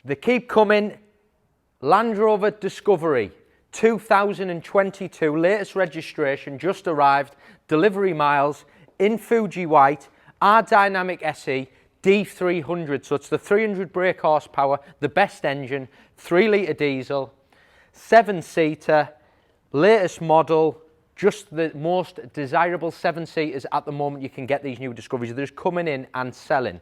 They keep coming. Land Rover Discovery 2022, latest registration, just arrived, delivery miles, in Fuji white, our dynamic SE, D300, so it's the 300 brake horsepower, the best engine, 3 litre diesel, 7-seater, latest model, just the most desirable 7-seaters at the moment you can get these new Discoveries. They're just coming in and selling.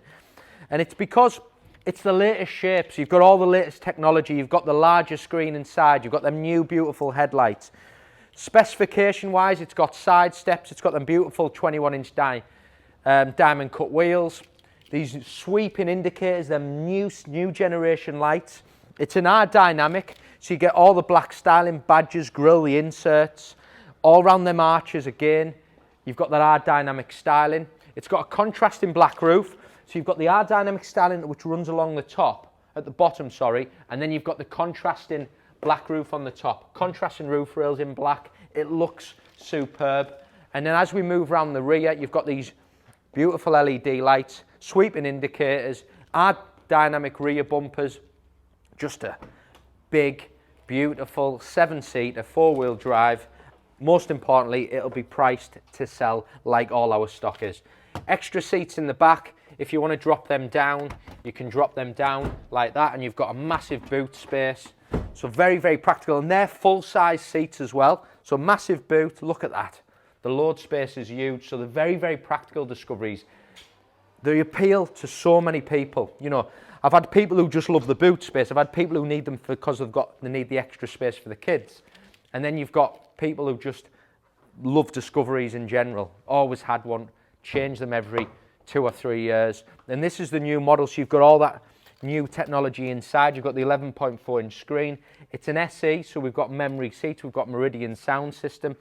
And it's because it's the latest shapes. You've got all the latest technology. You've got the larger screen inside. You've got them new beautiful headlights. Specification-wise, it's got side steps. It's got them beautiful 21-inch diamond cut wheels. These sweeping indicators, them new generation lights. It's an R dynamic, so you get all the black styling, badges, grille, the inserts. All around them arches again. You've got that R dynamic styling. It's got a contrasting black roof. So you've got the R dynamic styling which runs along the top, at the bottom, sorry, and then you've got the contrasting black roof on the top. Contrasting roof rails in black. It looks superb. And then as we move around the rear, you've got these beautiful LED lights, sweeping indicators, R dynamic rear bumpers. Just a big, beautiful 7-seater, 4-wheel drive. Most importantly, it'll be priced to sell like all our stock is. Extra seats in the back. If you want to drop them down, you can drop them down like that, and you've got a massive boot space. So very, very practical. And they're full-size seats as well. So massive boot, look at that. The load space is huge. So they're very, very practical Discoveries. They appeal to so many people. You know, I've had people who just love the boot space. I've had people who need them because they need the extra space for the kids. And then you've got people who just love Discoveries in general. Always had one, change them every 2 or 3 years. And this is the new model, so you've got all that new technology inside. You've got the 11.4-inch screen. It's an SE, so we've got memory seats, we've got Meridian sound system.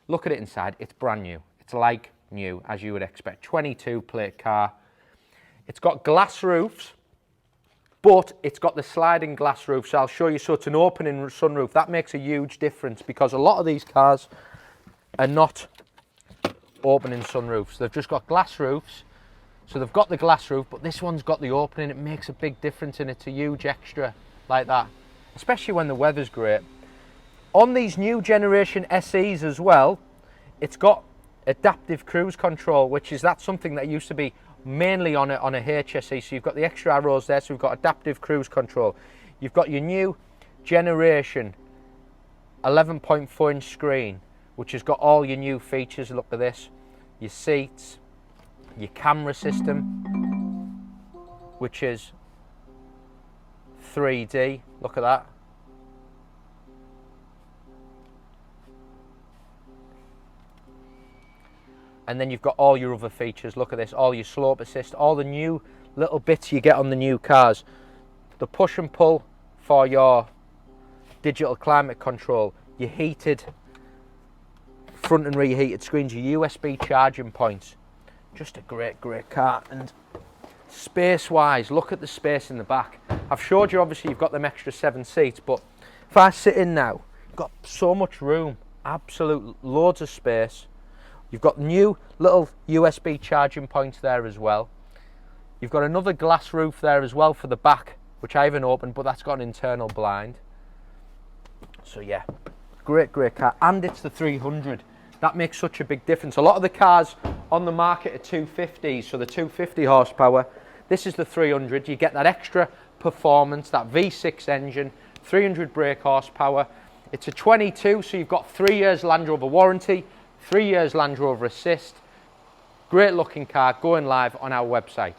Look at it inside, it's brand new. It's like new, as you would expect. 22 plate car. It's got glass roofs, but it's got the sliding glass roof, so I'll show you. So it's an opening sunroof. That makes a huge difference because a lot of these cars are not opening sunroofs. They've just got glass roofs. So they've got the glass roof, but this one's got the opening. It makes a big difference, and it's a huge extra like that, especially when the weather's great. On these new generation SEs as well, it's got adaptive cruise control, which is something that used to be mainly on a HSE. So you've got the extra arrows there, so we've got adaptive cruise control. You've got your new generation 11.4-inch screen, which has got all your new features. Look at this, your seats, your camera system, which is 3D, look at that. And then you've got all your other features, look at this, all your slope assist, all the new little bits you get on the new cars. The push and pull for your digital climate control, your heated front and rear heated screens, your USB charging points. Just a great, great car. And space-wise, look at the space in the back. I've showed you, obviously, you've got them extra 7 seats, but if I sit in now, you've got so much room, absolute loads of space. You've got new little USB charging points there as well. You've got another glass roof there as well for the back, which I haven't opened, but that's got an internal blind. So yeah, great, great car. And it's the 300. That makes such a big difference. A lot of the cars on the market are 250s, so the 250 horsepower. This is the 300. You get that extra performance, that V6 engine, 300 brake horsepower. It's a 22, so you've got 3 years Land Rover warranty, 3 years Land Rover Assist. Great looking car, going live on our website.